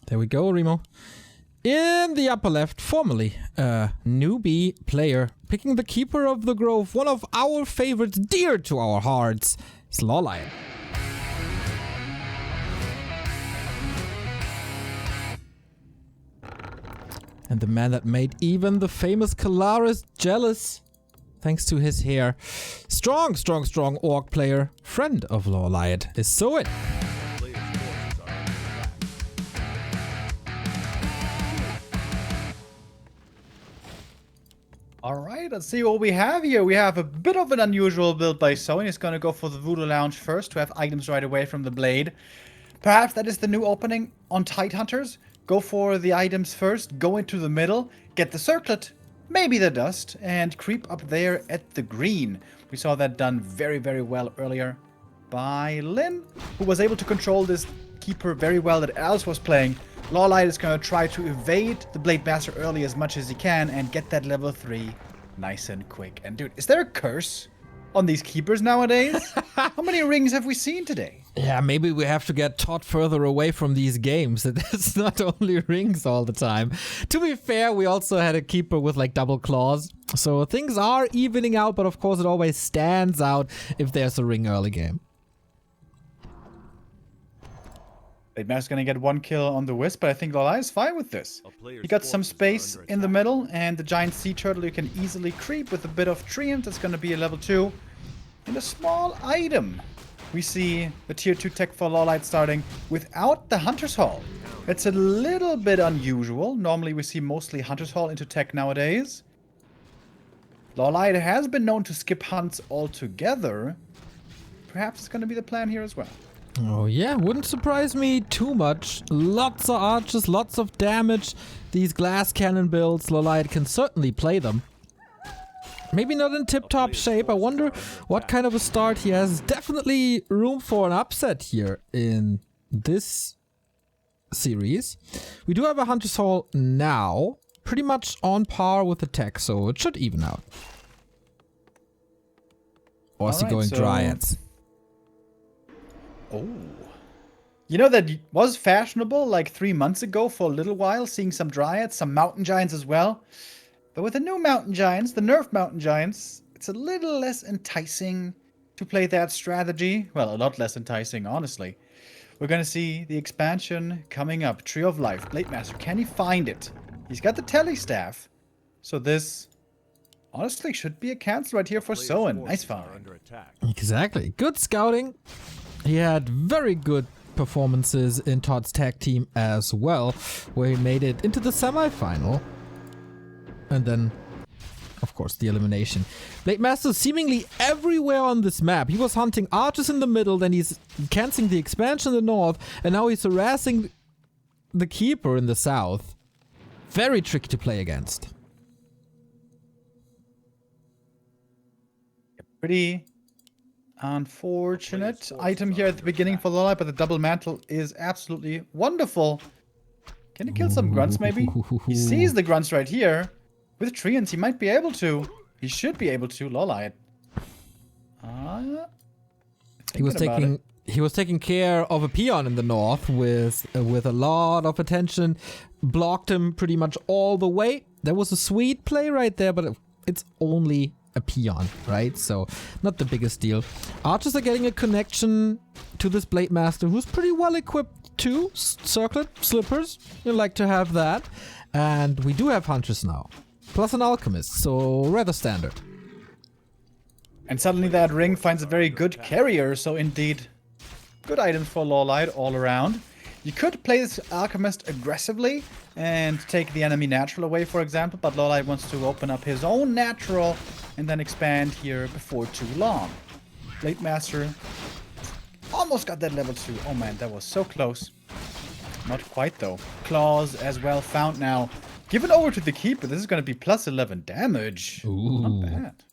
There we go, Remo. In the upper left, formerly a newbie player, picking the Keeper of the Grove, one of our favorites dear to our hearts, is LawLiet. And the man that made even the famous Kalaris jealous, thanks to his hair. Strong orc player, friend of LawLiet, is Soin. Alright, let's see what we have here. We have a bit of an unusual build by Soin. He's gonna go for the Voodoo Lounge first to have items right away from the blade. Perhaps that is the new opening on Tidehunters. Go for the items first, go into the middle, get the circlet, maybe the dust, and creep up there at the green. We saw that done very, very well earlier by Lin, who was able to control this Keeper very well that Alice was playing. LawLiet is going to try to evade the Blade Master early as much as he can and get that level 3 nice and quick. And dude, is there a curse on these Keepers nowadays? How many rings have we seen today? Yeah, maybe we have to get taught further away from these games. That it's not only rings all the time. To be fair, we also had a Keeper with like double claws. So things are evening out, but of course it always stands out if there's a ring early game. Blade Master's gonna get 1 kill on the Wisp, but I think LawLiet is fine with this. He got some space in the middle, and the giant sea turtle you can easily creep with a bit of Treant. That's gonna be a level 2. And a small item. We see the tier 2 tech for LawLiet starting without the Hunter's Hall. It's a little bit unusual. Normally we see mostly Hunter's Hall into tech nowadays. LawLiet has been known to skip hunts altogether. Perhaps it's gonna be the plan here as well. Oh yeah, wouldn't surprise me too much. Lots of archers, lots of damage. These glass cannon builds, LawLiet can certainly play them. Maybe not in tip-top shape. I wonder what kind of a start he has. Definitely room for an upset here in this series. We do have a Hunter's Hall now. Pretty much on par with the tech, so it should even out. Or is he going Dryads? Oh. You know that was fashionable like 3 months ago for a little while, seeing some Dryads, some Mountain Giants as well. But with the new Mountain Giants, the nerfed Mountain Giants, it's a little less enticing to play that strategy. Well, a lot less enticing, honestly. We're going to see the expansion coming up. Tree of Life, Blade Master. Can he find it? He's got the Telestaff. So this, honestly, should be a cancel right here for Soin. Nice find. Exactly. Good scouting. He had very good performances in Todd's tag team as well, where he made it into the semi-final. And then, of course, the elimination. Blade Master seemingly everywhere on this map. He was hunting archers in the middle, then he's canceling the expansion in the north, and now he's harassing the Keeper in the south. Very tricky to play against. Pretty unfortunate item here at the beginning for LawLiet, but the double mantle is absolutely wonderful. Can he kill some grunts maybe? He sees the grunts right here. With Treants, he might be able to. He should be able to, LawLiet. He was taking care of a peon in the north with a lot of attention. Blocked him pretty much all the way. There was a sweet play right there, but it's only a peon, right? So not the biggest deal. Archers are getting a connection to this Blade Master, who's pretty well equipped too. Circlet, slippers, you like to have that. And we do have hunters now. Plus an alchemist, so rather standard. And suddenly that ring finds a very good carrier, so indeed, good items for LawLiet all around. You could play this alchemist aggressively and take the enemy natural away, for example, but LawLiet wants to open up his own natural and then expand here before too long. Blade Master almost got that level 2. Oh man, that was so close. Not quite though. Claws as well found now. Given over to the Keeper, this is going to be plus 11 damage. Ooh. Not bad.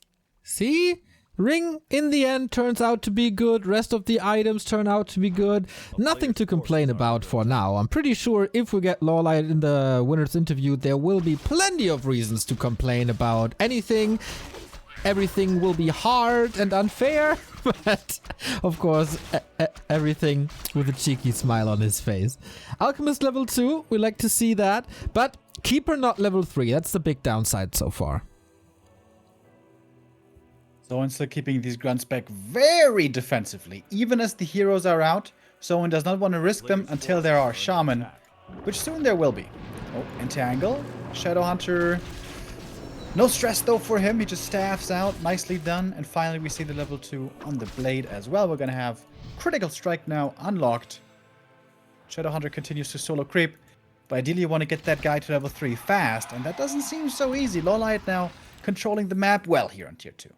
See? Ring in the end turns out to be good. Rest of the items turn out to be good. Nothing to complain about for now. I'm pretty sure if we get LawLiet in the winner's interview, there will be plenty of reasons to complain about anything. Everything will be hard and unfair. But, of course, everything with a cheeky smile on his face. Alchemist level 2, we like to see that. But Keeper not level 3, that's the big downside so far. Soin still keeping these grunts back very defensively. Even as the heroes are out, Soin does not want to risk them until there are Shaman, which soon there will be. Oh, Entangle. Shadowhunter. No stress though for him, he just staffs out, nicely done. And finally we see the level 2 on the blade as well. We're gonna have Critical Strike now unlocked. Shadowhunter continues to solo creep, but ideally you want to get that guy to level 3 fast, and that doesn't seem so easy. LawLiet now controlling the map well here on tier 2.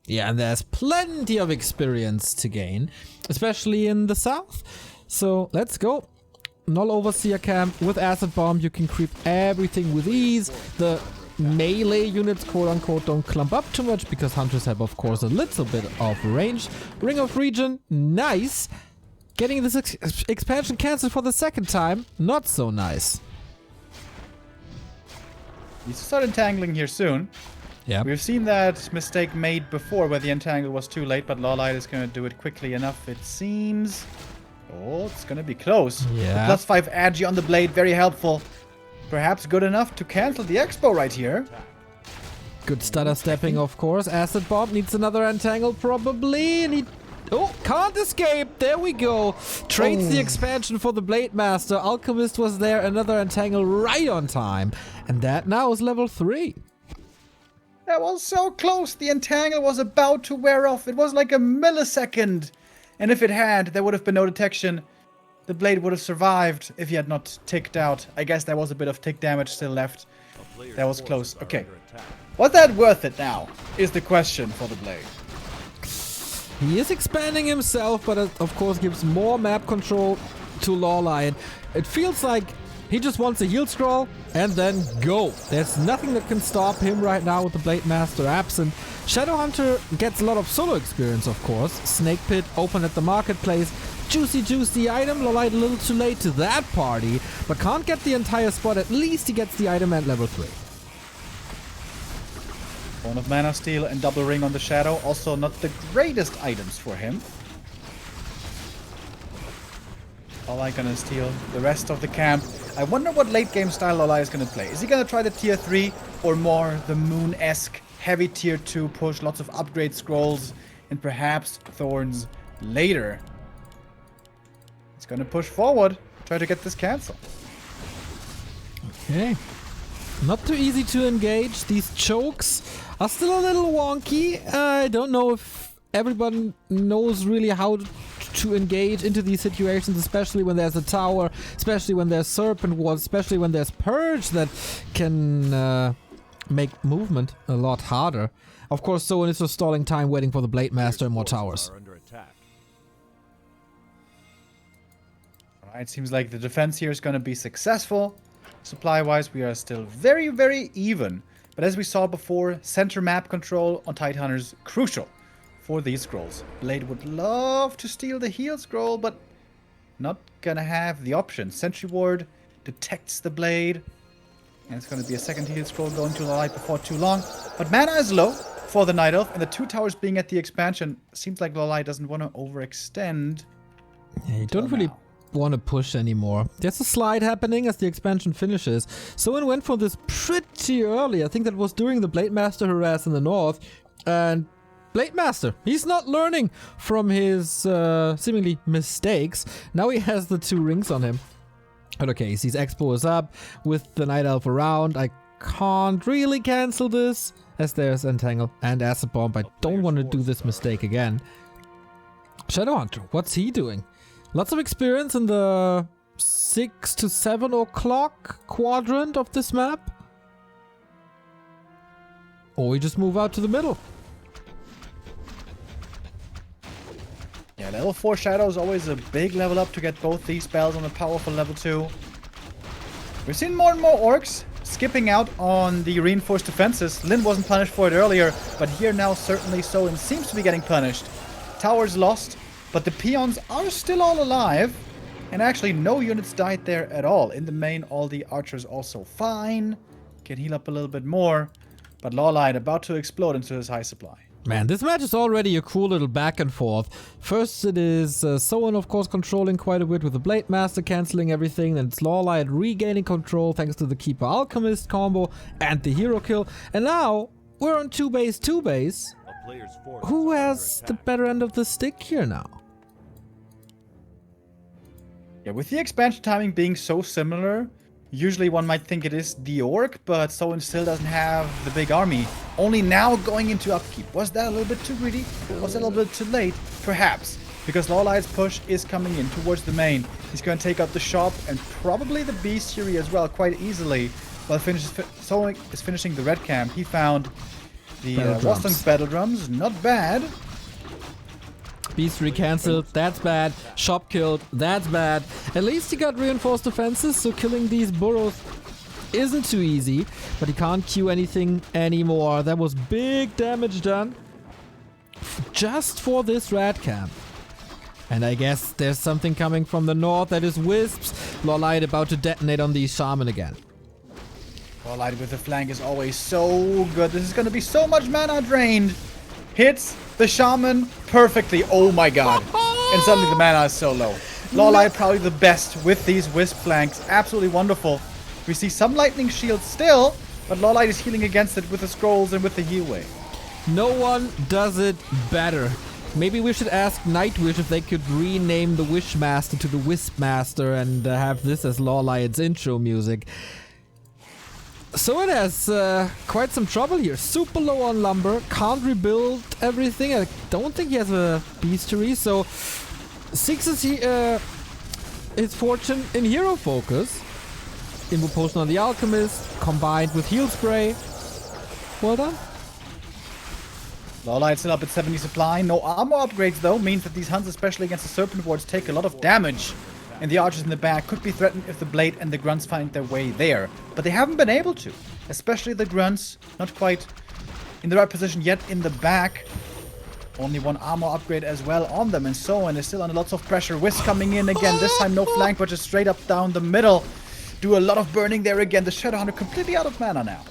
Yeah, and there's plenty of experience to gain, especially in the south. So let's go. Null Overseer camp with Acid Bomb, you can creep everything with ease. The melee units, quote-unquote, don't clump up too much because hunters have, of course, a little bit of range. Ring of Regen, nice. Getting this expansion cancelled for the second time, not so nice. Needs to start entangling here soon. Yeah. We've seen that mistake made before where the entangle was too late, but LawLiet is going to do it quickly enough, it seems. Oh, it's going to be close. Yeah. The +5 agi on the blade, very helpful. Perhaps good enough to cancel the expo right here. Good stutter stepping, of course. Acid Bomb needs another entangle, probably. And he... Oh, can't escape. There we go. Trades the expansion for the Blade Master. Alchemist was there. Another entangle right on time. And that now is level 3. That was so close. The entangle was about to wear off. It was like a millisecond. And if it had, there would have been no detection. The blade would have survived if he had not ticked out. I guess there was a bit of tick damage still left. That was close. Okay. Was that worth it now? Is the question for the blade. He is expanding himself, but it, of course, gives more map control to LawLiet. It feels like he just wants a heal scroll and then go. There's nothing that can stop him right now with the Blade Master absent. Shadowhunter gets a lot of solo experience, of course. Snake Pit open at the marketplace. Juicy item. LawLiet a little too late to that party, but can't get the entire spot. At least he gets the item at level 3. Bone of Mana Steel and Double Ring on the Shadow. Also not the greatest items for him. LawLiet gonna steal the rest of the camp. I wonder what late game style LawLiet is gonna play. Is he gonna try the tier 3 or more the Moon-esque heavy tier 2 push, lots of upgrade scrolls and perhaps thorns later? He's gonna push forward, try to get this cancel. Okay. Not too easy to engage. These chokes are still a little wonky. I don't know if everyone knows really how to engage into these situations, especially when there's a tower, especially when there's Serpent Ward, especially when there's Purge that can make movement a lot harder. Of course, Soin is just stalling time waiting for the Blade Master and more towers. Alright, seems like the defense here is going to be successful. Supply-wise, we are still very, very even. But as we saw before, center map control on Tidehunters crucial for these scrolls. Blade would love to steal the heal scroll, but not gonna have the option. Sentry Ward detects the blade, and it's gonna be a second heal scroll going to LawLiet before too long. But mana is low for the Night Elf, and the 2 towers being at the expansion seems like LawLiet doesn't want to overextend. Yeah, you don't really want to push anymore. There's a slide happening as the expansion finishes. Soin went for this pretty early. I think that was during the Blade Master harass in the north. And Blade Master, he's not learning from his seemingly mistakes. Now he has the 2 rings on him. But okay, he sees Expo is up with the Night Elf around. I can't really cancel this as there's Entangle and Acid Bomb. I don't want to do this mistake again. Shadowhunter, what's he doing? Lots of experience in the 6 to 7 o'clock quadrant of this map. Or we just move out to the middle. Yeah, level 4 Shadow is always a big level up to get both these spells on a powerful level 2. We're seeing more and more orcs skipping out on the reinforced defenses. Lyn wasn't punished for it earlier, but here now certainly so, and seems to be getting punished. Towers lost. But the peons are still all alive. And actually no units died there at all. In the main, all the archers also fine. Can heal up a little bit more. But LawLiet about to explode into his high supply. Man, this match is already a cool little back and forth. First it is Soin, of course, controlling quite a bit with the Blade Master, cancelling everything. Then it's LawLiet regaining control thanks to the Keeper Alchemist combo and the hero kill. And now we're on 2 base. Who has the better end of the stick here now? Yeah, with the expansion timing being so similar, usually one might think it is the Orc, but Soin still doesn't have the big army. Only now going into upkeep. Was that a little bit too greedy? Was that a little bit too late? Perhaps. Because LawLiet's push is coming in towards the main. He's going to take out the shop and probably the bestiary as well quite easily. While Soin is finishing the red camp, he found the Warsong's battle drums. Not bad. Beastry cancelled, that's bad. Shop killed, that's bad. At least he got reinforced defenses, so killing these burrows isn't too easy. But he can't queue anything anymore. That was big damage done just for this rat camp. And I guess there's something coming from the north that is Wisps. LawLiet about to detonate on these shaman again. LawLiet with the flank is always so good. This is going to be so much mana drained. Hits the shaman perfectly. Oh my god. And suddenly the mana is so low. LawLiet probably the best with these wisp flanks. Absolutely wonderful. We see some lightning shield still, but LawLiet is healing against it with the scrolls and with the heal wave. No one does it better. Maybe we should ask Nightwish if they could rename the Wishmaster to the Wispmaster and have this as LawLiet's intro music. So it has quite some trouble here. Super low on lumber, can't rebuild everything. I don't think he has a bestiary, so seeks his fortune in hero focus. Invo potion on the alchemist, combined with heal spray. Well done. LawLiet still up at 70 supply. No armor upgrades though, means that these hunts, especially against the serpent wards, take a lot of damage. And the archers in the back could be threatened if the blade and the grunts find their way there. But they haven't been able to. Especially the grunts, not quite in the right position yet in the back. Only one armor upgrade as well on them. And Soin is still under lots of pressure. Wisp coming in again. This time no flank, but just straight up down the middle. Do a lot of burning there again. The Shadowhunter completely out of mana now.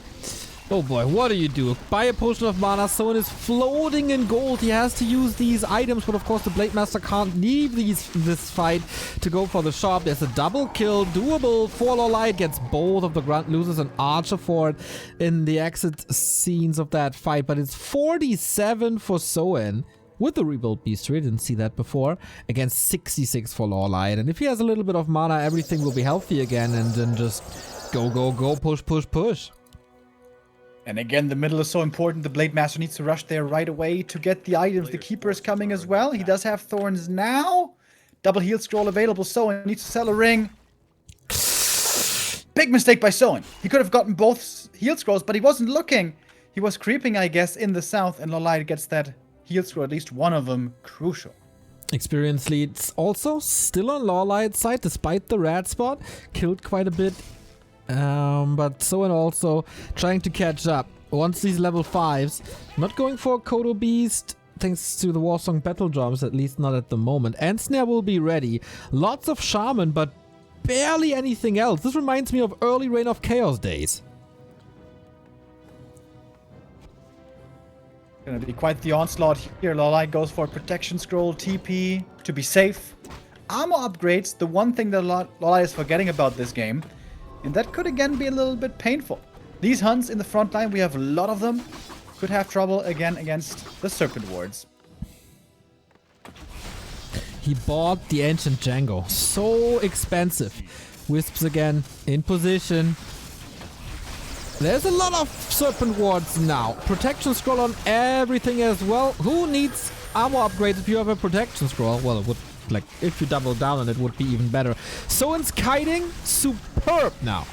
Oh boy, what do you do? Buy a potion of mana, Soin is floating in gold. He has to use these items, but of course the Blade Master can't leave this fight to go for the shop. There's a double kill, doable for LawLiet, gets both of the grunt, loses an archer for it in the exit scenes of that fight, but it's 47 for Soin with the rebuild bestiary. Didn't see that before. Against 66 for LawLiet, and if he has a little bit of mana, everything will be healthy again, and then just go, go, go, push, push, push. And again, the middle is so important. The Blade Master needs to rush there right away to get the items. The Keeper is coming as well. He does have thorns now. Double heal scroll available. Soin needs to sell a ring. Big mistake by Soin. He could have gotten both heal scrolls, but he wasn't looking. He was creeping, I guess, in the south, and LawLiet gets that heal scroll, at least one of them, crucial. Experience leads also still on LawLiet's side, despite the rat spot. Killed quite a bit. But Soin also trying to catch up. Once these level 5s, not going for a Kodo Beast, thanks to the Warsong battle drums, at least not at the moment. And Snare will be ready. Lots of Shaman, but barely anything else. This reminds me of early Reign of Chaos days. Gonna be quite the onslaught here. LawLiet goes for protection scroll, TP, to be safe. Armor upgrades, the one thing that LawLiet is forgetting about this game. And that could again be a little bit painful. These hunts in the front line, we have a lot of them. Could have trouble again against the Serpent Wards. He bought the Ancient Django. So expensive. Wisps again in position. There's a lot of Serpent Wards now. Protection scroll on everything as well. Who needs armor upgrades if you have a protection scroll? Well, it would, like, if you double down on it, would be even better. Soin's kiting, superb now.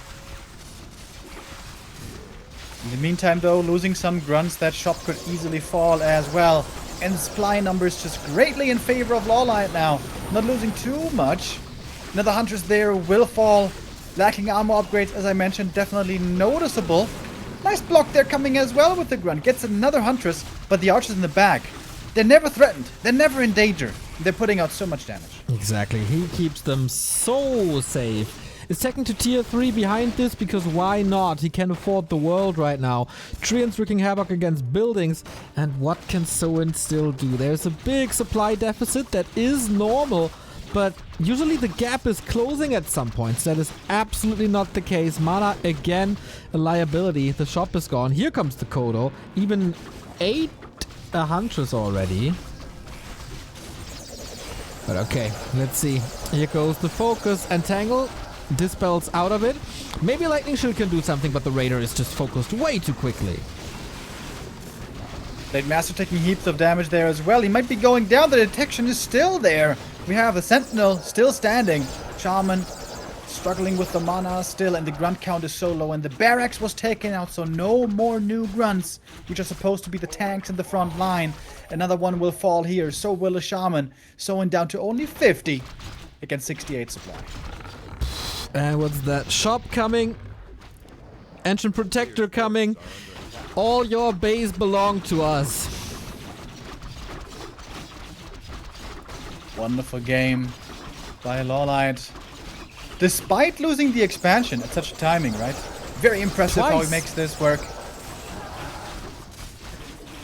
In the meantime, though, losing some grunts, that shop could easily fall as well. And supply numbers just greatly in favor of LawLiet now. Not losing too much. Another Huntress there will fall. Lacking armor upgrades, as I mentioned, definitely noticeable. Nice block there coming as well with the grunt. Gets another Huntress, but the archers in the back, they're never threatened. They're never in danger. They're putting out so much damage. Exactly. He keeps them so safe. is taken to tier 3 behind this because why not? He can afford the world right now. Treants wreaking havoc against buildings. And what can Soin still do? There's a big supply deficit that is normal, but usually the gap is closing at some points. That is absolutely not the case. Mana, again, a liability. The shop is gone. Here comes the Kodo. Even 8 Huntress already. But okay, let's see. Here goes the focus. Entangle dispels out of it. Maybe Lightning Shield can do something, but the Raider is just focused way too quickly. Blade Master taking heaps of damage there as well. He might be going down. The detection is still there. We have a Sentinel still standing. Shaman struggling with the mana still, and the grunt count is so low. And the barracks was taken out, so no more new grunts, which are supposed to be the tanks in the front line. Another one will fall here. So will a Shaman. Soin down to only 50 against 68 supply. And what's that? Shop coming. Ancient Protector coming. All your base belong to us. Wonderful game by LawLiet. Despite losing the expansion at such a timing, right? Very impressive how he makes this work.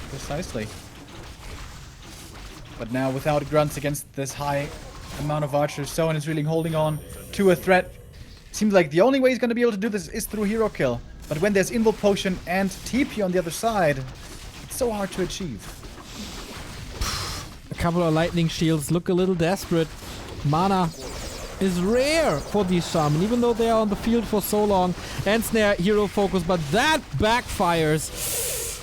Precisely. But now without grunts against this high amount of archers, Soin is really holding on to a threat. Seems like the only way he's going to be able to do this is through hero kill. But when there's Invul Potion and TP on the other side, it's so hard to achieve. A couple of lightning shields look a little desperate. Mana is rare for these Shaman, even though they are on the field for so long. And Snare, hero focus, but that backfires.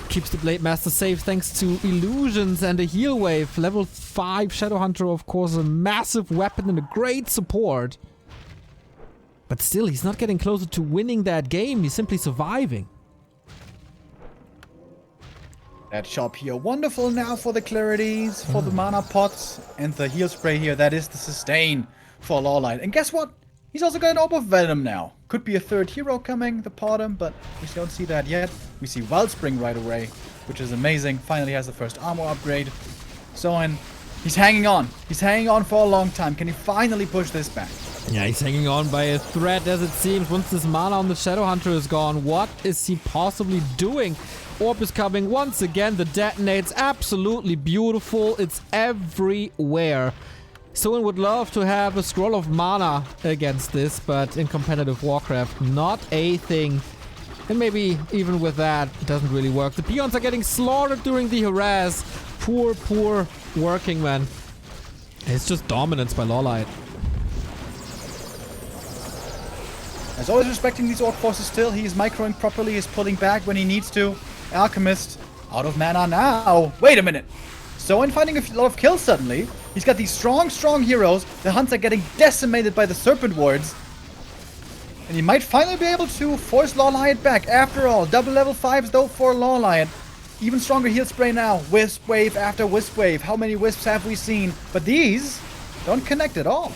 Keeps the Blade Master safe thanks to illusions and a heal wave. Level 5 Shadowhunter, of course, a massive weapon and a great support. But still, he's not getting closer to winning that game. He's simply surviving. That shop here, wonderful now for the clarities, for the mana pots, and the heal spray here. That is the sustain for LawLiet. And guess what? He's also got an Orb of Venom now. Could be a third hero coming, the Potom, but we don't see that yet. We see Wellspring right away, which is amazing. Finally has the first armor upgrade. Soin, he's hanging on. He's hanging on for a long time. Can he finally push this back? Yeah, he's hanging on by a thread as it seems. Once this mana on the Shadowhunter is gone, what is he possibly doing? Orb is coming once again. The detonate's absolutely beautiful. It's everywhere. Someone would love to have a scroll of mana against this, but in competitive Warcraft, not a thing. And maybe even with that, it doesn't really work. The peons are getting slaughtered during the harass. Poor, poor working man. It's just dominance by LawLiet. As always, respecting these orc forces still. He is microing properly, is pulling back when he needs to. Alchemist, out of mana now. Wait a minute. Soin finding a lot of kills suddenly. He's got these strong, strong heroes. The hunts are getting decimated by the Serpent Wards. And he might finally be able to force LawLiet back. After all, double level 5s though for LawLiet. Even stronger heal spray now. Wisp wave after wisp wave. How many wisps have we seen? But these don't connect at all.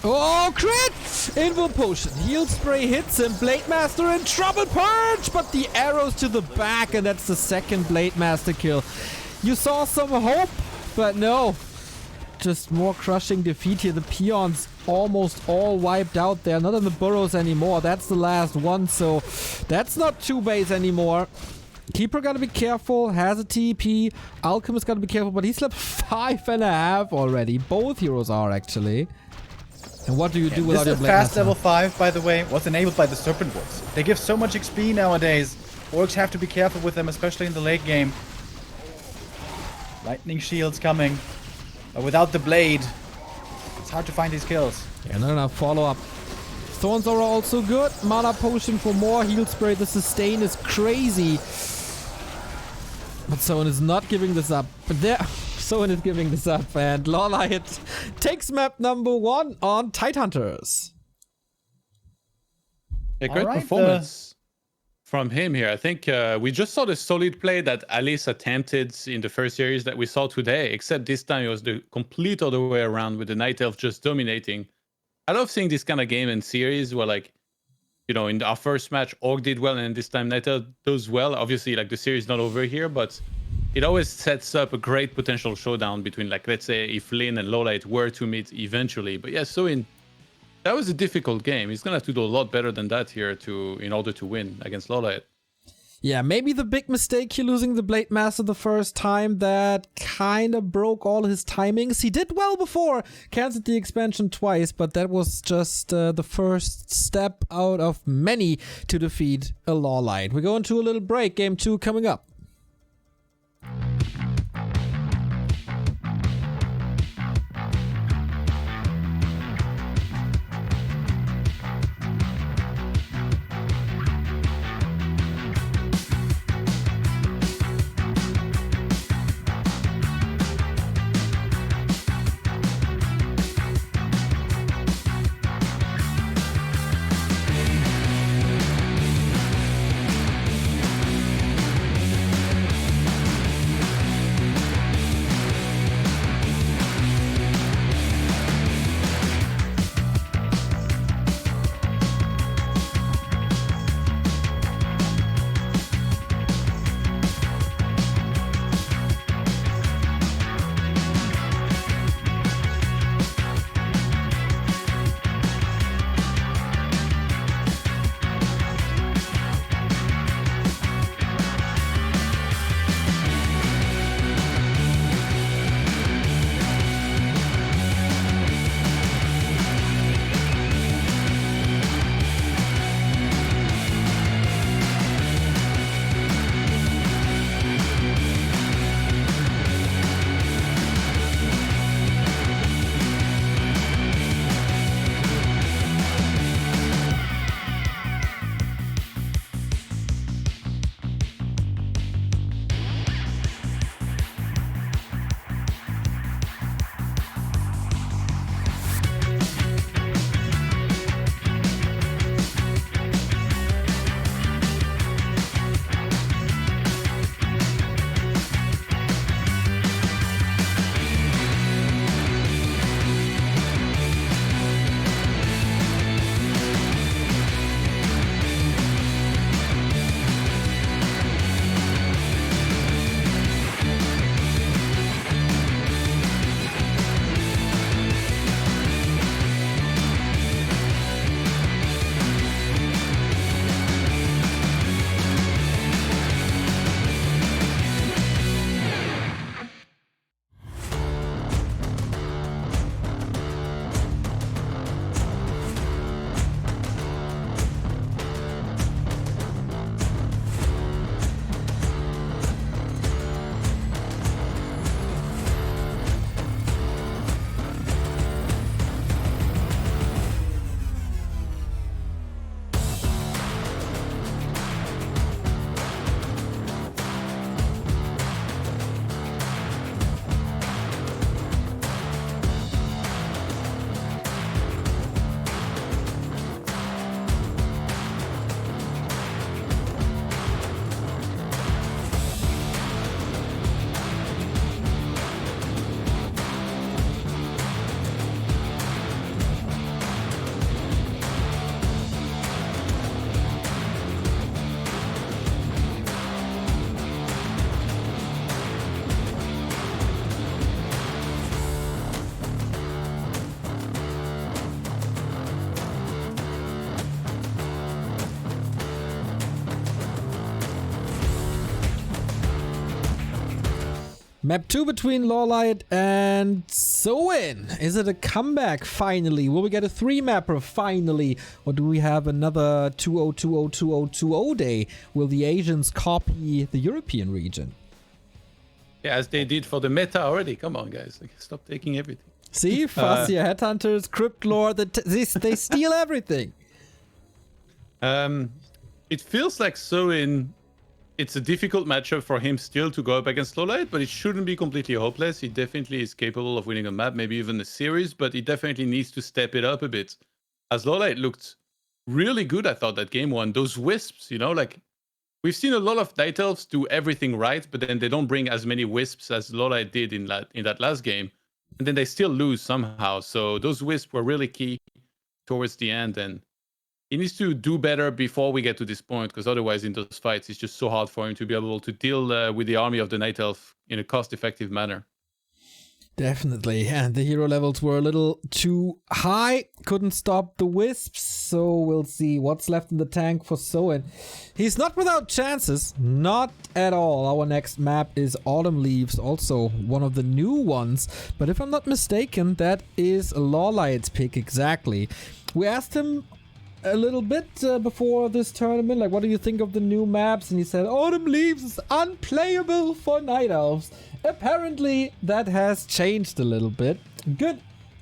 Oh, crit! Invul Potion. Heal spray hits him. Blade Master in trouble. Purge! But the arrows to the back, and that's the second Blade Master kill. You saw some hope, but no. Just more crushing defeat here. The peons almost all wiped out there. Not in the burrows anymore. That's the last one, so that's not 2 base anymore. Keeper gotta be careful. Has a TP. Alchemist gotta be careful, but he's level 5.5 already. Both heroes are, actually. And what do you do without your Blade This is fast Master? level 5, by the way, was enabled by the Serpent Wards. They give so much XP nowadays. Orcs have to be careful with them, especially in the late game. Lightning shields coming. But without the blade, it's hard to find these kills. Yeah, not enough follow-up. Thorns are also good. Mana potion for more heal spray. The sustain is crazy. But Soin is not giving this up. But there, Soin is giving this up. And LawLiet takes map number 1 on Tidehunters. A great Alright, performance from him here. I think we just saw the solid play that Alice attempted in the first series that we saw today, except this time it was the complete other way around with the Night Elf just dominating. I love seeing this kind of game in series where, like, you know, in our first match, Orc did well, and this time Night Elf does well. Obviously, like, the series is not over here, but it always sets up a great potential showdown between, like, let's say if Lin and LawLiet were to meet eventually. But yeah, Soin that was a difficult game. He's gonna have to do a lot better than that here in order to win against LawLiet. Yeah, maybe the big mistake here losing the Blade Master the first time that kind of broke all his timings. He did well before, cancelled the expansion twice, but that was just the first step out of many to defeat a LawLiet. We're going to a little break, game 2 coming up. Map 2 between LawLiet and Soin. Is it a comeback finally? Will we get a 3-mapper finally? Or do we have another 20202020 day? Will the Asians copy the European region? Yeah, as they did for the meta already. Come on, guys. Like, stop taking everything. See? Fascia Headhunters, Crypt Lore, they steal everything. It feels like Soin, it's a difficult matchup for him still to go up against LawLiet, but it shouldn't be completely hopeless. He definitely is capable of winning a map, maybe even a series, but he definitely needs to step it up a bit. As LawLiet looked really good, I thought, that game one. Those wisps, you know, like, we've seen a lot of Night Elves do everything right, but then they don't bring as many wisps as LawLiet did in that last game. And then they still lose somehow. So those wisps were really key towards the end, and he needs to do better before we get to this point, because otherwise in those fights, it's just so hard for him to be able to deal with the army of the Night Elf in a cost-effective manner. Definitely, and the hero levels were a little too high. Couldn't stop the wisps, so we'll see what's left in the tank for Soin. He's not without chances, not at all. Our next map is Autumn Leaves, also one of the new ones. But if I'm not mistaken, that is LawLiet's pick exactly. We asked him a little bit before this tournament, like, what do you think of the new maps? And he said, Autumn Leaves is unplayable for Night Elves. Apparently, that has changed a little bit. Good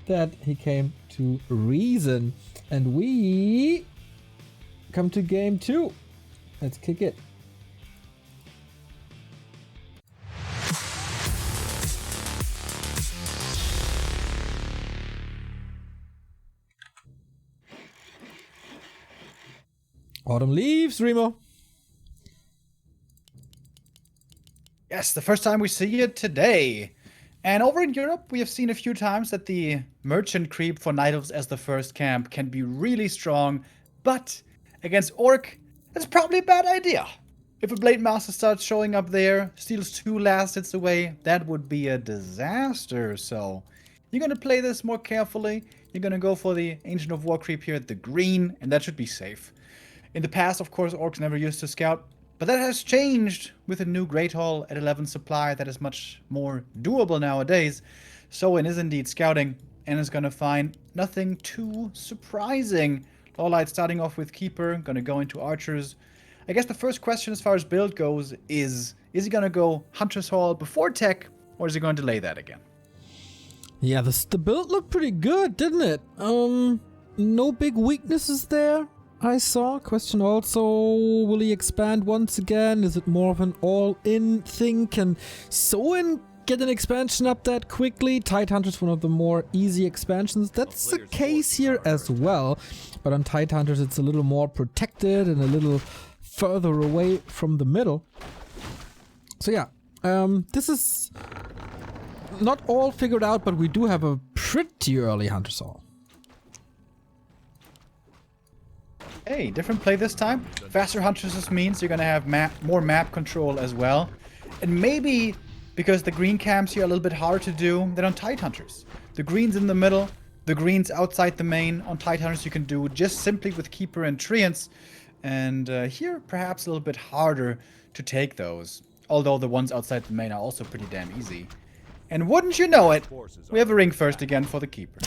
that he came to reason. And we come to game 2. Let's kick it. Autumn Leaves, Remo. Yes, the first time we see it today. And over in Europe, we have seen a few times that the merchant creep for Night Elves as the first camp can be really strong, but against Orc, that's probably a bad idea. If a Blade Master starts showing up there, steals 2 last hits away, that would be a disaster. So you're going to play this more carefully. You're going to go for the Ancient of War creep here at the green, and that should be safe. In the past, of course, Orcs never used to scout, but that has changed with a new Great Hall at 11 supply that is much more doable nowadays. Soin is indeed scouting and is going to find nothing too surprising. LawLiet starting off with Keeper, going to go into Archers. I guess the first question as far as build goes is he going to go Hunter's Hall before Tech, or is he going to delay that again? Yeah, the build looked pretty good, didn't it? No big weaknesses there. I saw. Question also, will he expand once again? Is it more of an all-in thing? Can Soin get an expansion up that quickly? Tidehunters, one of the more easy expansions. That's the case here as well. But on Tidehunters, it's a little more protected and a little further away from the middle. So yeah, this is not all figured out, but we do have a pretty early Hunter's Hall. Hey, different play this time. Faster Hunters means you're going to have more map control as well. And maybe because the green camps here are a little bit harder to do than on Tidehunters. The greens in the middle, the greens outside the main. On Tidehunters you can do just simply with Keeper and Treants. And here perhaps a little bit harder to take those. Although the ones outside the main are also pretty damn easy. And wouldn't you know it, we have a ring first again for the Keeper.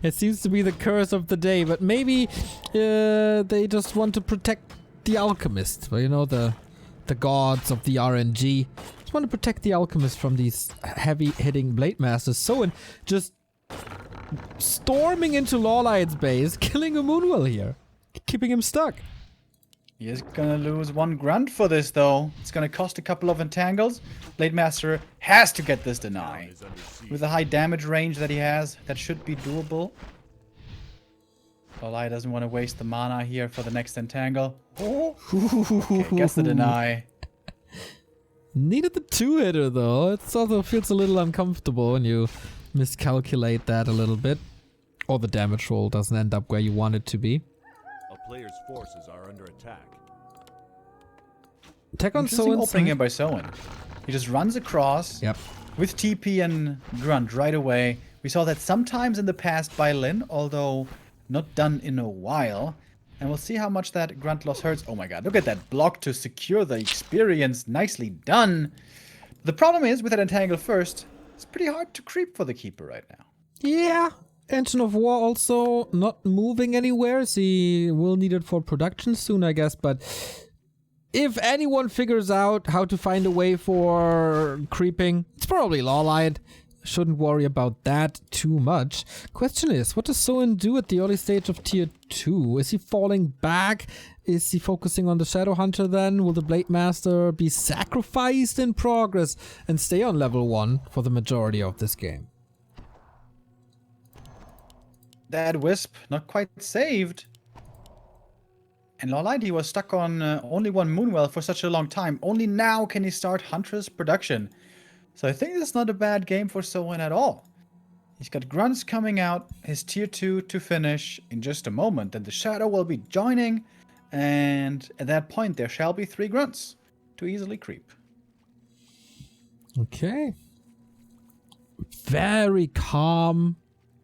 It seems to be the curse of the day, but maybe they just want to protect the Alchemist. Well, you know, the gods of the RNG. Just want to protect the Alchemist from these heavy-hitting Blade Masters. Soin just storming into LawLiet's base, killing a Moonwell here. Keeping him stuck. He is gonna lose 1 grunt for this, though. It's gonna cost a couple of entangles. Blade Master has to get this deny. With the high damage range that he has, that should be doable. LawLiet doesn't want to waste the mana here for the next entangle. Oh. Okay, gets the deny. Needed the 2-hitter, though. It also feels a little uncomfortable when you miscalculate that a little bit. Or the damage roll doesn't end up where you want it to be. A player's forces are under attack. Attack on Soin. Opening here by Soin. He just runs across with TP and Grunt right away. We saw that sometimes in the past by Lin, although not done in a while. And we'll see how much that Grunt loss hurts. Oh my god, look at that block to secure the experience. Nicely done. The problem is, with that entangle first, it's pretty hard to creep for the Keeper right now. Yeah. Engine of War also not moving anywhere. He will need it for production soon, I guess. But if anyone figures out how to find a way for creeping, it's probably LawLiet. Shouldn't worry about that too much. Question is, what does Soin do at the early stage of tier 2? Is he falling back? Is he focusing on the Shadow Hunter then? Will the Blade Master be sacrificed in progress and stay on level 1 for the majority of this game? That Wisp, not quite saved. And LawLiet, he was stuck on only 1 Moonwell for such a long time. Only now can he start Huntress production. So I think this is not a bad game for Soin at all. He's got Grunts coming out, his tier 2 to finish in just a moment. And the Shadow will be joining. And at that point, there shall be 3 Grunts to easily creep. Okay. very calm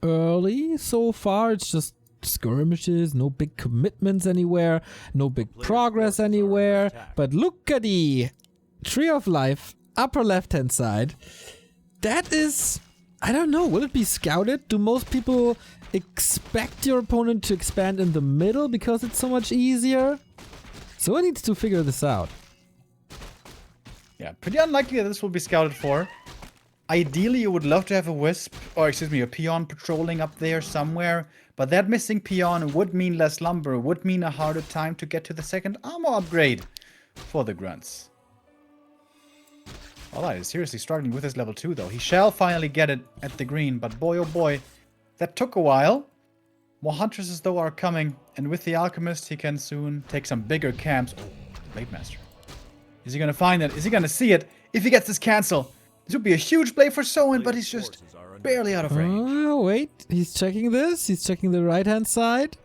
early so far. It's just skirmishes, no big commitments anywhere, no big progress anywhere. But look at the Tree of Life, upper left-hand side. That is, I don't know, will it be scouted? Do most people expect your opponent to expand in the middle because it's so much easier? So I need to figure this out. Yeah, pretty unlikely that this will be scouted for. Ideally, you would love to have a wisp, or excuse me, a peon patrolling up there somewhere. But that missing peon would mean less lumber, would mean a harder time to get to the second armor upgrade for the grunts. LawLiet is seriously struggling with his level 2 though. He shall finally get it at the green, but boy oh boy, that took a while. More huntresses though are coming, and with the alchemist he can soon take some bigger camps. Oh, Blade Master. Is he gonna find it? Is he gonna see it? If he gets this cancel, this would be a huge play for Soin, but he's just barely out of range. Oh, wait. He's checking this. He's checking the right-hand side.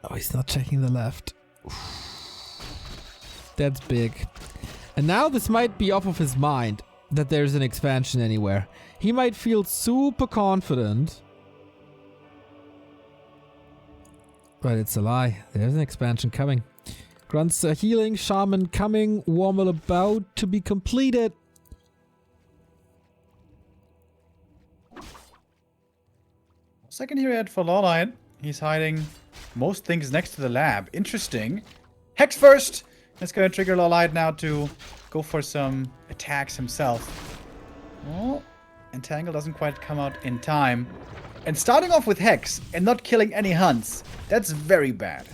Oh, he's not checking the left. That's big. And now this might be off of his mind that there's an expansion anywhere. He might feel super confident. But it's a lie. There's an expansion coming. Grunts are healing. Shaman coming. Warmel about to be completed. Second hero head for LawLiet. He's hiding most things next to the lab. Interesting. Hex first. That's going to trigger LawLiet now to go for some attacks himself. Oh, Entangle doesn't quite come out in time. And starting off with Hex and not killing any hunts, that's very bad.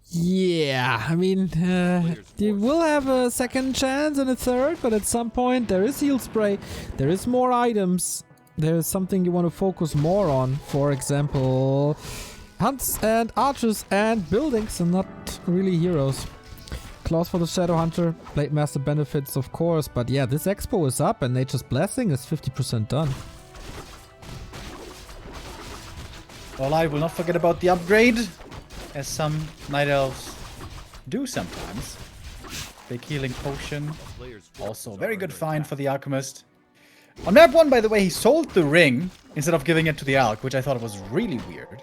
Yeah, I mean, you will have a second chance and a third, but at some point there is heal spray, there is more items, there is something you want to focus more on. For example, hunts and archers and buildings and not really heroes. Claws for the Shadow Hunter, Blade Master benefits of course, but yeah, this expo is up and Nature's Blessing is 50% done. LawLiet will not forget about the upgrade, as some Night Elves do sometimes. Big healing potion. Also, very good find for the Alchemist. On map 1, by the way, he sold the ring instead of giving it to the Alch, which I thought was really weird.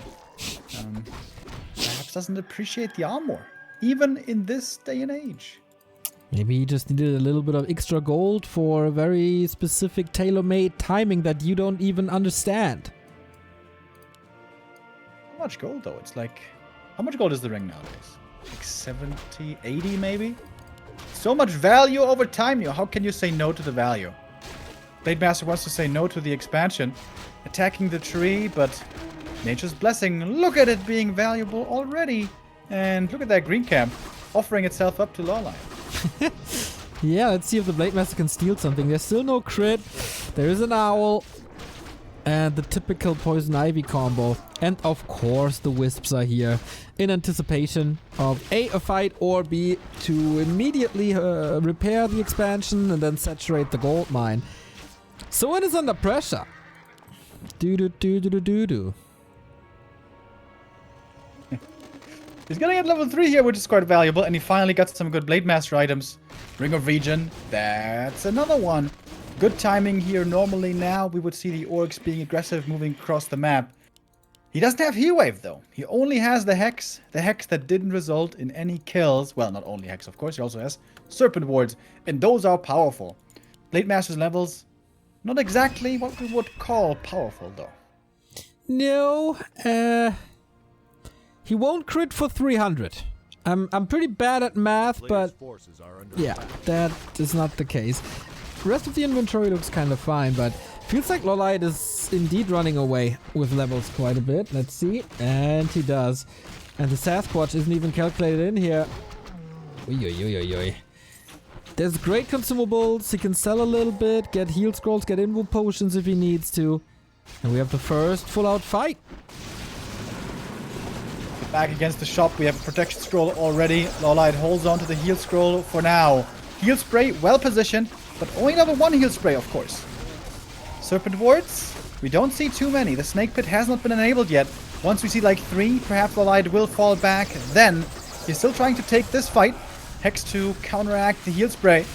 Perhaps doesn't appreciate the armor, even in this day and age. Maybe he just needed a little bit of extra gold for a very specific tailor-made timing that you don't even understand. How much gold though? It's like... How much gold is the ring nowadays? Like 70, 80 maybe? So much value over time. How can you say no to the value? Blade Master wants to say no to the expansion. Attacking the tree, but Nature's Blessing. Look at it being valuable already. And look at that green camp offering itself up to LawLiet. Yeah, let's see if the Blade Master can steal something. There's still no crit. There is an owl. And the typical Poison Ivy combo. And of course the Wisps are here in anticipation of A, a fight, or B, to immediately repair the expansion and then saturate the gold mine. Soin is under pressure. Do. He's getting at level 3 here, which is quite valuable. And he finally got some good Blade Master items. Ring of Regen. That's another one. Good timing here. Normally now we would see the orcs being aggressive, moving across the map. He doesn't have Heal Wave though. He only has the Hex that didn't result in any kills. Well, not only Hex, of course. He also has Serpent Wards, and those are powerful. Blade Master's levels, not exactly what we would call powerful though. No, he won't crit for 300. I'm pretty bad at math, but yeah, that is not the case. The rest of the inventory looks kind of fine, but feels like LawLiet is indeed running away with levels quite a bit. Let's see. And he does. And the Sasquatch isn't even calculated in here. Oy. There's great consumables. He can sell a little bit, get heal scrolls, get invo potions if he needs to. And we have the first full-out fight. Back against the shop, we have a protection scroll already. LawLiet holds on to the heal scroll for now. Heal spray, well positioned. But only level 1 heal spray, of course. Serpent Wards, we don't see too many. The Snake Pit has not been enabled yet. Once we see like 3, perhaps LawLiet will fall back. Then, he's still trying to take this fight. Hex to counteract the heal spray.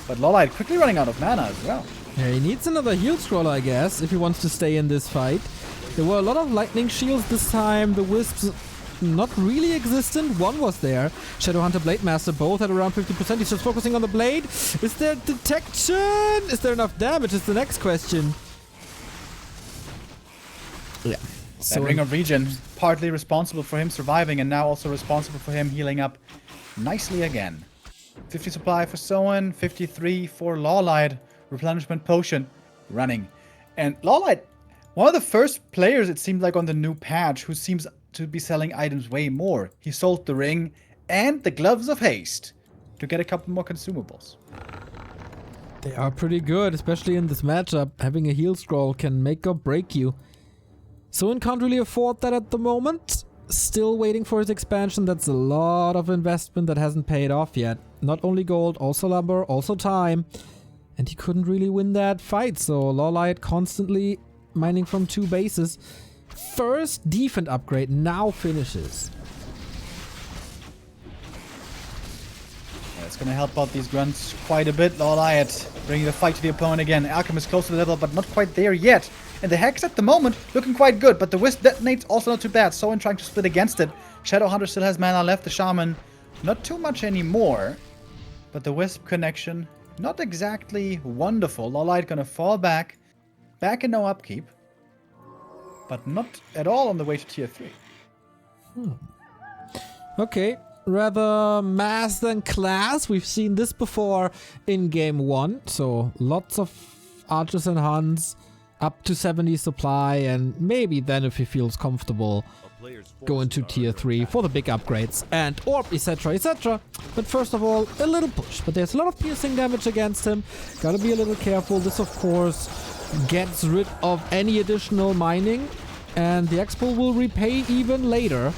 But LawLiet quickly running out of mana as well. Yeah, he needs another heal scroller, I guess, if he wants to stay in this fight. There were a lot of lightning shields this time. The wisps not really existent. One was there. Shadowhunter, Blade Master, both at around 50%. He's just focusing on the blade. Is there detection? Is there enough damage? Is the next question. Yeah. That Ring of Regen, partly responsible for him surviving and now also responsible for him healing up nicely again. 50 supply for Soin, 53 for LawLiet. Replenishment potion running. And LawLiet, one of the first players it seemed like on the new patch who seems to be selling items way more. He sold the ring and the gloves of haste to get a couple more consumables. They are pretty good, especially in this matchup. Having a heal scroll can make or break you. Soin can't really afford that at the moment. Still waiting for his expansion. That's a lot of investment that hasn't paid off yet. Not only gold, also lumber, also time. And he couldn't really win that fight, so LawLiet constantly mining from 2 bases. First defense upgrade now finishes. Yeah, it's going to help out these grunts quite a bit. LawLiet bringing the fight to the opponent again. Alchemist close to the level, but not quite there yet. And the Hex at the moment looking quite good, but the Wisp detonates also not too bad. Soin trying to split against it. Shadowhunter still has mana left. The Shaman not too much anymore, but the Wisp connection not exactly wonderful. LawLiet gonna fall back in no upkeep, but not at all on the way to tier 3. Okay, rather mass than class. We've seen this before in game 1, so lots of archers and hunts, up to 70 supply, and maybe then if he feels comfortable, go into tier 3 for the big upgrades and orb, etc, etc. But first of all, a little push. But there's a lot of piercing damage against him. Gotta be a little careful. This, of course, gets rid of any additional mining, and the expo will repay even later.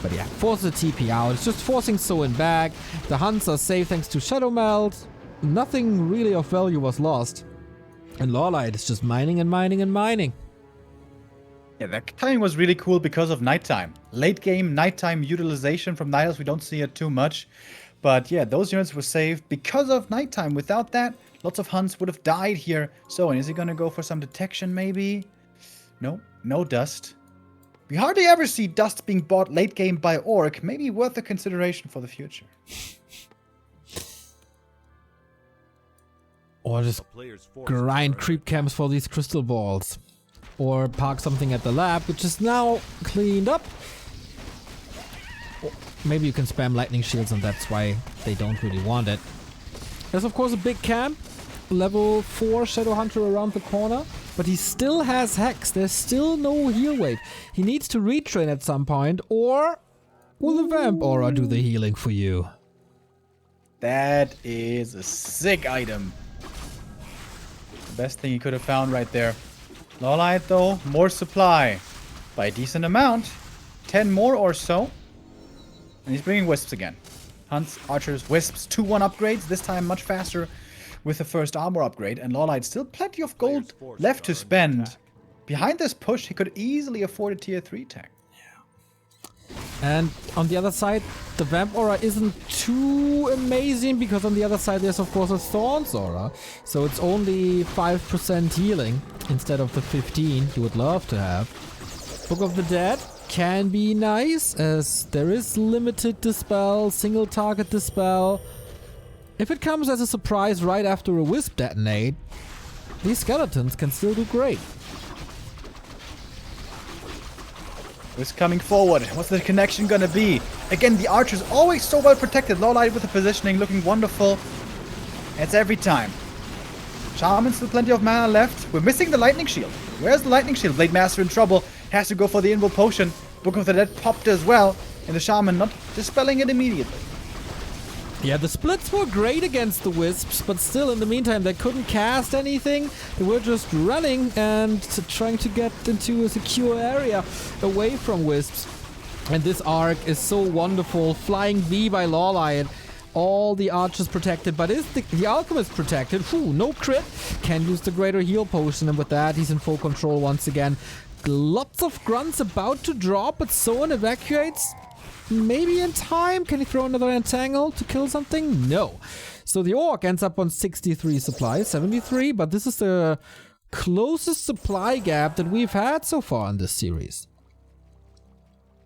But yeah, force the TP out. It's just forcing Soin back. The hunts are safe thanks to Shadow Melt. Nothing really of value was lost. And LawLiet is just mining and mining and mining. Yeah, that timing was really cool because of nighttime. Late game nighttime utilization from Nihilus, we don't see it too much. But yeah, those units were saved because of nighttime. Without that, lots of hunts would have died here. So, and is he going to go for some detection maybe? No, no dust. We hardly ever see dust being bought late game by Orc. Maybe worth a consideration for the future. Or just grind creep camps for these crystal balls. Or park something at the lab, which is now cleaned up. Or maybe you can spam lightning shields and that's why they don't really want it. There's of course a big camp. Level 4 Shadowhunter around the corner. But he still has Hex. There's still no heal wave. He needs to retrain at some point, or will the Vamp Aura do the healing for you? That is a sick item. The best thing he could have found right there. LawLiet though, more supply. By a decent amount. 10 more or so. And he's bringing Wisps again. Hunts, Archers, Wisps, 2-1 upgrades. This time much faster with the first armor upgrade. And LawLiet still plenty of gold left to spend. Behind this push, he could easily afford a tier 3 tag. And on the other side, the Vamp Aura isn't too amazing because on the other side there's of course a Thorns Aura. So it's only 5% healing instead of the 15 you would love to have. Book of the Dead can be nice as there is limited dispel, single target dispel. If it comes as a surprise right after a Wisp detonate, these skeletons can still do great. Wisp coming forward. What's the connection gonna be? Again, the Archer's always so well protected. LawLiet with the positioning looking wonderful. It's every time. Shaman still plenty of mana left. We're missing the Lightning Shield. Where's the Lightning Shield? Blade Master in trouble. Has to go for the Invul Potion. Book of the Dead popped as well. And the Shaman not dispelling it immediately. Yeah, the splits were great against the Wisps, but still in the meantime they couldn't cast anything. They were just running and trying to get into a secure area away from Wisps. And this arc is so wonderful. Flying V by LawLiet. All the archers protected, but is the alchemist protected? Whew, no crit. Can use the greater heal potion, and with that he's in full control once again. Lots of grunts about to drop, but Soin evacuates. Maybe in time. Can he throw another entangle to kill something? No. So the Orc ends up on 63 supplies, 73, but this is the closest supply gap that we've had so far in this series.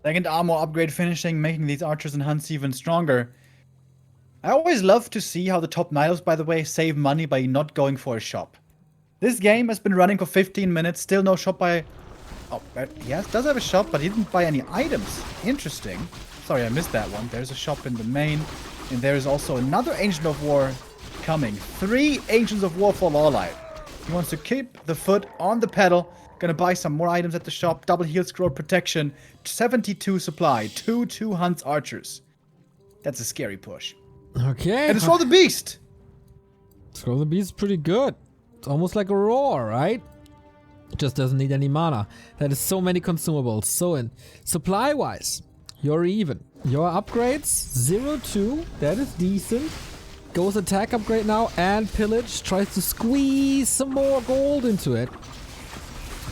Second armor upgrade finishing, making these archers and hunts even stronger. I always love to see how the top Night Elves, by the way, save money by not going for a shop. This game has been running for 15 minutes, still no shop by... Oh, yes, does have a shop, but he didn't buy any items. Interesting. Sorry, I missed that one. There's a shop in the main, and there is also another Ancient of War coming. 3 Ancients of War for LawLiet. He wants to keep the foot on the pedal. Gonna buy some more items at the shop. Double heal scroll protection. 72 supply. 2 hunts archers. That's a scary push. Okay. And Destroy the Beast! Destroy the Beast is pretty good. It's almost like a roar, right? It just doesn't need any mana. That is so many consumables. So in supply-wise, you're even. Your upgrades, 0-2. That is decent. Goes attack upgrade now, and pillage tries to squeeze some more gold into it.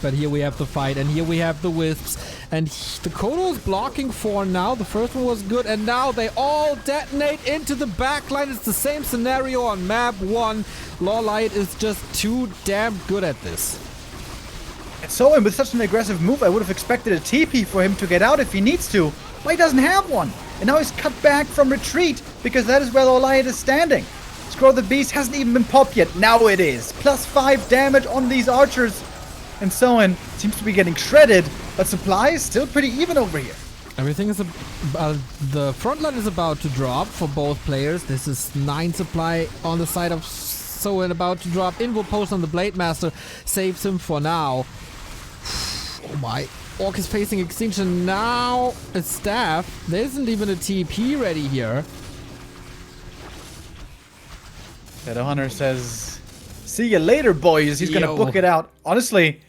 But here we have the fight, and here we have the wisps, and the Kodo is blocking for now. The first one was good, and now they all detonate into the backline. It's the same scenario on map 1. LawLiet is just too damn good at this. And Soin, with such an aggressive move, I would have expected a TP for him to get out if he needs to. But he doesn't have one. And now he's cut back from retreat, because that is where LawLiet is standing. Scroll the Beast hasn't even been popped yet. Now it is. +5 damage on these archers. And Soin seems to be getting shredded, but supply is still pretty even over here. Everything is the front line is about to drop for both players. This is 9 supply on the side of Soin about to drop. Invo post on the Blade Master saves him for now. Oh my. Orc is facing extinction now. A staff. There isn't even a TP ready here. Shadowhunter says, see you later, boys. He's gonna book it out. Honestly,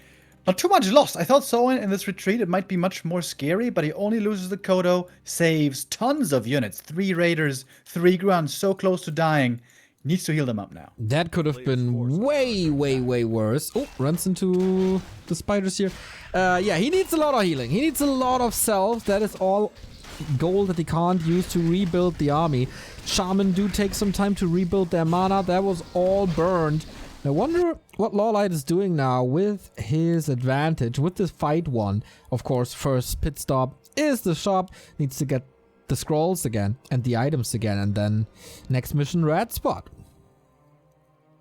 not too much lost. I thought Soin in this retreat it might be much more scary, but he only loses the Kodo, saves tons of units. 3 raiders, 3 grunts, so close to dying. Needs to heal them up now. That could have been way worse. Oh, runs into the spiders here. Yeah, he needs a lot of healing. He needs a lot of self. That is all gold that he can't use to rebuild the army. Shaman do take some time to rebuild their mana. That was all burned. I wonder what LawLiet is doing now with his advantage, with this fight one. Of course, first pit stop is the shop. Needs to get the scrolls again and the items again, and then next mission, red spot.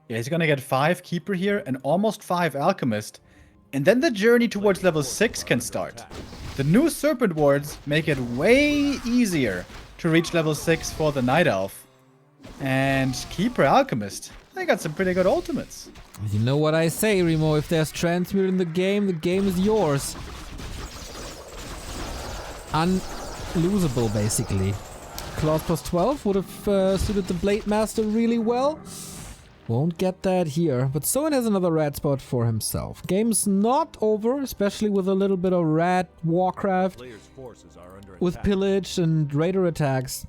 Yeah, he's gonna get 5 Keeper here and almost 5 Alchemist. And then the journey towards level 6 can start. The new Serpent Wards make it way easier to reach level 6 for the Night Elf. And Keeper Alchemist, they got some pretty good ultimates. You know what I say, Remo, if there's Transmute in the game is yours. Unlosable, basically. Claws plus 12 would have suited the Blade Master really well. Won't get that here, but Soin has another red spot for himself. Game's not over, especially with a little bit of red WarCraft, with pillage and raider attacks.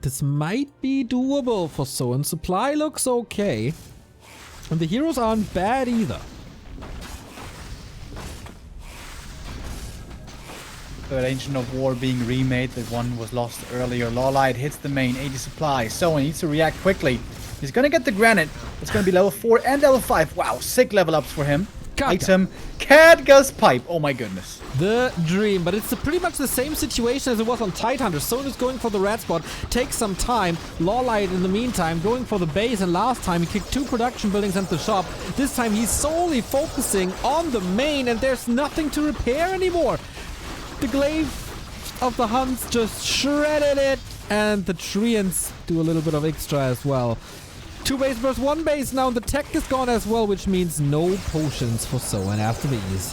This might be doable for Soin. Supply looks okay, and the heroes aren't bad either. Third Ancient of War being remade, the one was lost earlier. LawLiet hits the main, 80 supply. Soin needs to react quickly. He's gonna get the granite. It's gonna be level 4 and level 5. Wow, sick level ups for him. Item, Cadgus Pipe. Oh my goodness. The dream, but it's pretty much the same situation as it was on Tidehunter. Soin is going for the red spot, takes some time. LawLiet in the meantime going for the base, and last time he kicked 2 production buildings and the shop. This time he's solely focusing on the main, and there's nothing to repair anymore. The glaive of the hunts just shredded it, and the treants do a little bit of extra as well. 2 base versus 1 base now, and the tech is gone as well, which means no potions for Soin after these.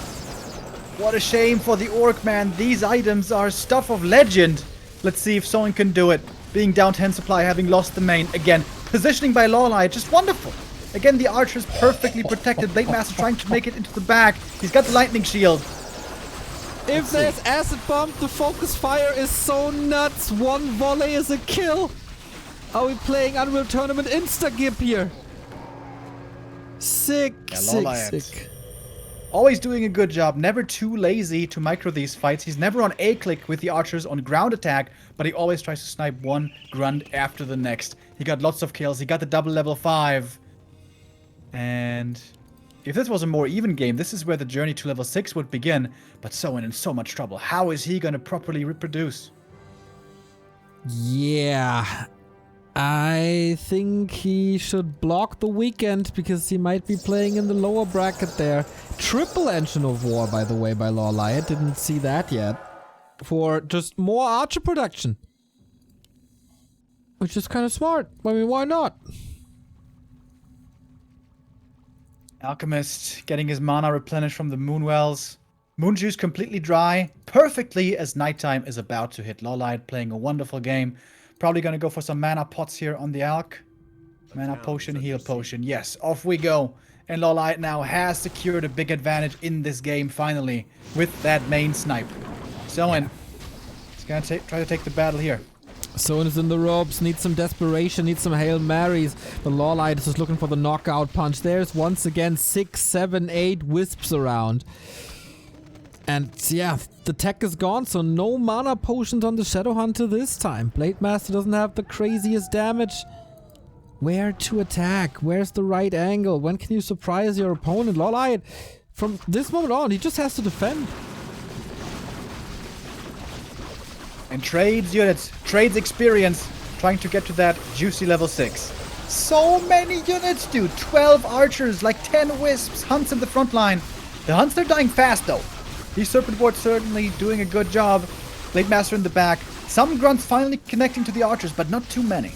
What a shame for the Orc, man. These items are stuff of legend. Let's see if Soin can do it. Being down 10 supply, having lost the main. Again, positioning by LawLiet, just wonderful. Again, the archer's perfectly protected. Blade Master trying to make it into the back. He's got the lightning shield. If there's acid bomb, the focus fire is so nuts. 1 volley is a kill. Are we playing Unreal Tournament Insta-Gip here? Sick, Yeah, sick, LawLiet. sick. always doing a good job. Never too lazy to micro these fights. He's never on A-click with the archers on ground attack, but he always tries to snipe one grunt after the next. He got lots of kills. He got the double level 5. And if this was a more even game, this is where the journey to level 6 would begin. But Soin in so much trouble. How is he going to properly reproduce? Yeah. I think he should block the weekend because he might be playing in the lower bracket there. Triple Engine of War, by the way, by LawLiet. Didn't see that yet. For just more archer production. Which is kind of smart. I mean, why not? Alchemist getting his mana replenished from the Moonwells. Moon Juice completely dry. Perfectly as nighttime is about to hit. LawLiet playing a wonderful game. Probably going to go for some mana pots here on the Alch. Mana potion, heal potion. Yes, off we go. And LawLiet now has secured a big advantage in this game finally with that main snipe. Soin is going to try to take the battle here. Soin is in the ropes, needs some desperation, needs some Hail Marys. The LawLiet is just looking for the knockout punch. There's once again 6, 7, 8 wisps around. And yeah, the tech is gone, so no mana potions on the Shadow Hunter this time. Blade Master doesn't have the craziest damage. Where to attack? Where's the right angle? When can you surprise your opponent? LawLiet, from this moment on, he just has to defend. And trades units, trades experience, trying to get to that juicy level 6. So many units, dude. 12 archers, like 10 wisps, hunts in the front line. The hunts, they're dying fast, though. These Serpent Wards certainly doing a good job. Blade Master in the back. Some grunts finally connecting to the archers, but not too many.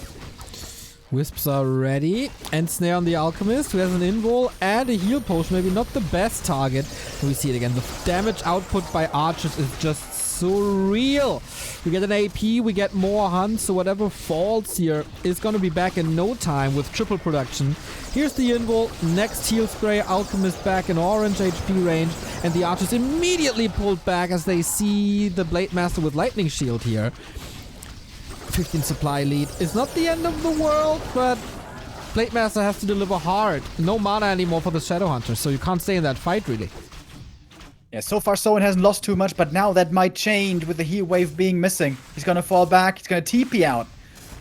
Wisps are ready. And Snare on the Alchemist, who has an invul and a heal potion. Maybe not the best target. We see it again. The damage output by archers is just so real. We get an AP, we get more hunts, so whatever falls here is going to be back in no time with triple production. Here's the invul, next heal spray, Alchemist back in orange HP range, and the archers immediately pulled back as they see the Blade Master with Lightning Shield here. 15 supply lead. It's not the end of the world, but Blade Master has to deliver hard. No mana anymore for the Shadow Hunter, so you can't stay in that fight really. Yeah, so far Soin hasn't lost too much, but now that might change with the heat wave being missing. He's gonna fall back, he's gonna TP out.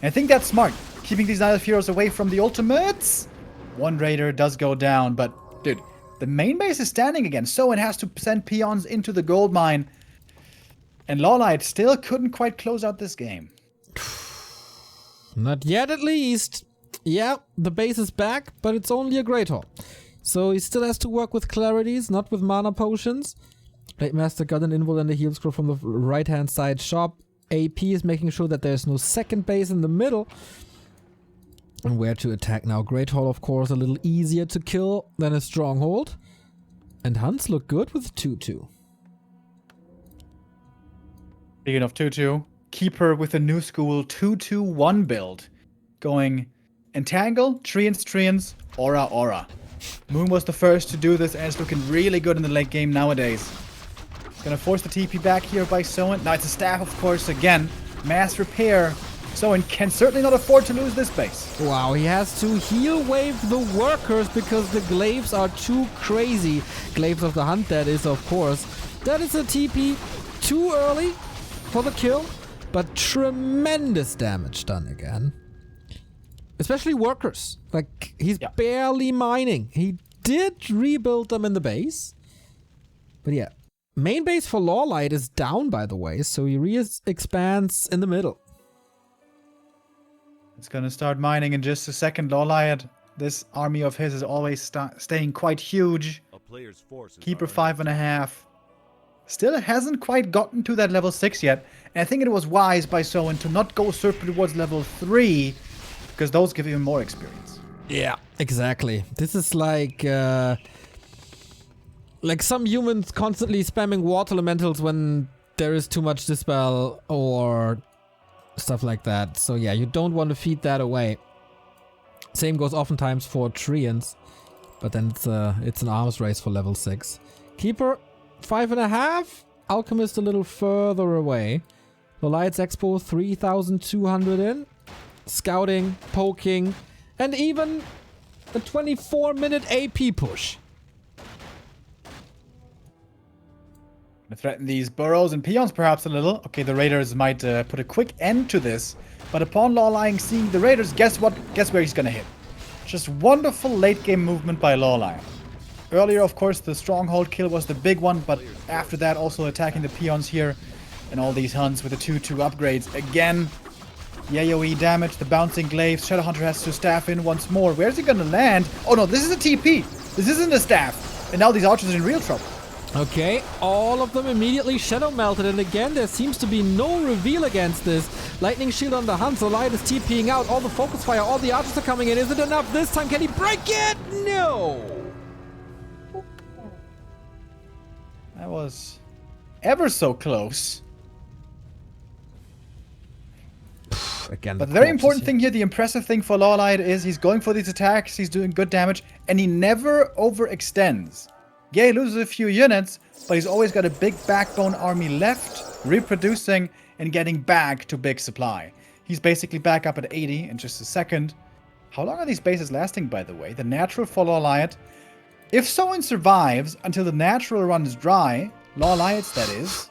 And I think that's smart, keeping these Night Elf heroes away from the ultimates. One raider does go down, but dude, the main base is standing again. Soin has to send peons into the gold mine. And LawLiet still couldn't quite close out this game. Not yet, at least. Yeah, the base is back, but it's only a Great Hall. So he still has to work with clarities, not with mana potions. Blade Master got an invul and a heal scroll from the right-hand side shop. AP is making sure that there's no second base in the middle. And where to attack now? Great Hall, of course, a little easier to kill than a Stronghold. And hunts look good with 2-2. Speaking of 2-2, Keeper with a new school 2-2-1 build. Going Entangle, Treants, Aura. Moon was the first to do this and it's looking really good in the late game nowadays. Gonna force the TP back here by Soin. Now it's a staff, of course, again. Mass repair. Soin can certainly not afford to lose this base. Wow, he has to heal wave the workers because the glaives are too crazy. Glaives of the Hunt, that is, of course. That is a TP too early for the kill, but tremendous damage done again. Especially workers. Like, he's barely mining. He did rebuild them in the base. But yeah. Main base for LawLiet is down, by the way, so he expands in the middle. It's gonna start mining in just a second. LawLiet, this army of his is always staying quite huge. A player's forces Keeper are 5.5. Still hasn't quite gotten to that level 6 yet. And I think it was wise by Soin to not go Serpent towards level 3. Because those give even more experience. Yeah, exactly. This is like some humans constantly spamming water elementals when there is too much dispel or stuff like that. So yeah, you don't want to feed that away. Same goes oftentimes for Treants, but then it's an arms race for level 6. Keeper 5.5. Alchemist a little further away. LawLiet's Expo 3,200 in. Scouting, poking, and even a 24-minute AP push. Threaten these burrows and peons perhaps a little. Okay, the raiders might put a quick end to this. But upon LawLiet seeing the raiders, guess what? Guess where he's gonna hit. Just wonderful late game movement by LawLiet. Earlier, of course, the stronghold kill was the big one, but after that also attacking the peons here and all these hunts with the 2-2 upgrades. Again, the AoE damage, the bouncing glaives. Shadowhunter has to staff in once more. Where's he gonna land? Oh no, this is a TP. This isn't a staff. And now these archers are in real trouble. Okay, all of them immediately shadow melted, and again there seems to be no reveal against this. Lightning shield on the hunt, so LawLiet is TPing out, all the focus fire, all the archers are coming in. Is it enough this time? Can he break it? No! That was ever so close. Again, But the very important thing here, the impressive thing for LawLiet is he's going for these attacks, he's doing good damage, and he never overextends. Yeah, he loses a few units, but he's always got a big backbone army left, reproducing and getting back to big supply. He's basically back up at 80 in just a second. How long are these bases lasting, by the way? The natural for LawLiet. If Soin survives until the natural runs dry, LawLiet's that is,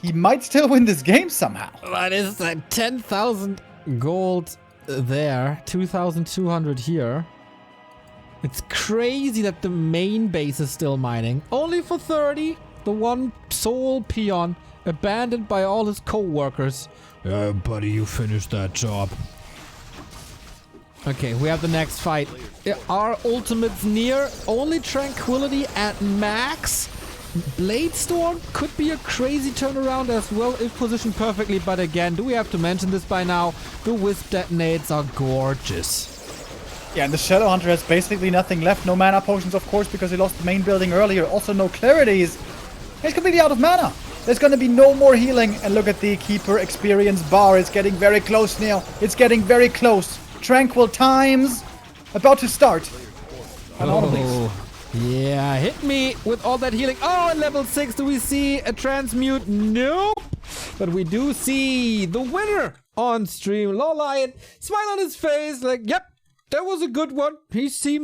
he might still win this game somehow. That is 10,000 gold there, 2,200 here. It's crazy that the main base is still mining. Only for 30, the one sole peon, abandoned by all his co-workers. Yeah, buddy, you finished that job. Okay, we have the next fight. Our ultimate's near. Only Tranquility at max. Bladestorm could be a crazy turnaround as well if positioned perfectly, but again, do we have to mention this by now? The Wisp detonates are gorgeous. Yeah, and the Shadowhunter has basically nothing left. No mana potions, of course, because he lost the main building earlier. Also, no clarities. He's completely out of mana. There's going to be no more healing. And look at the Keeper experience bar. It's getting very close now. It's getting very close. Tranquil times about to start. Oh, yeah, hit me with all that healing. Oh, at level 6, do we see a transmute? Nope. But we do see the winner on stream. LawLiet, smile on his face, like, yep. That was a good one. He seems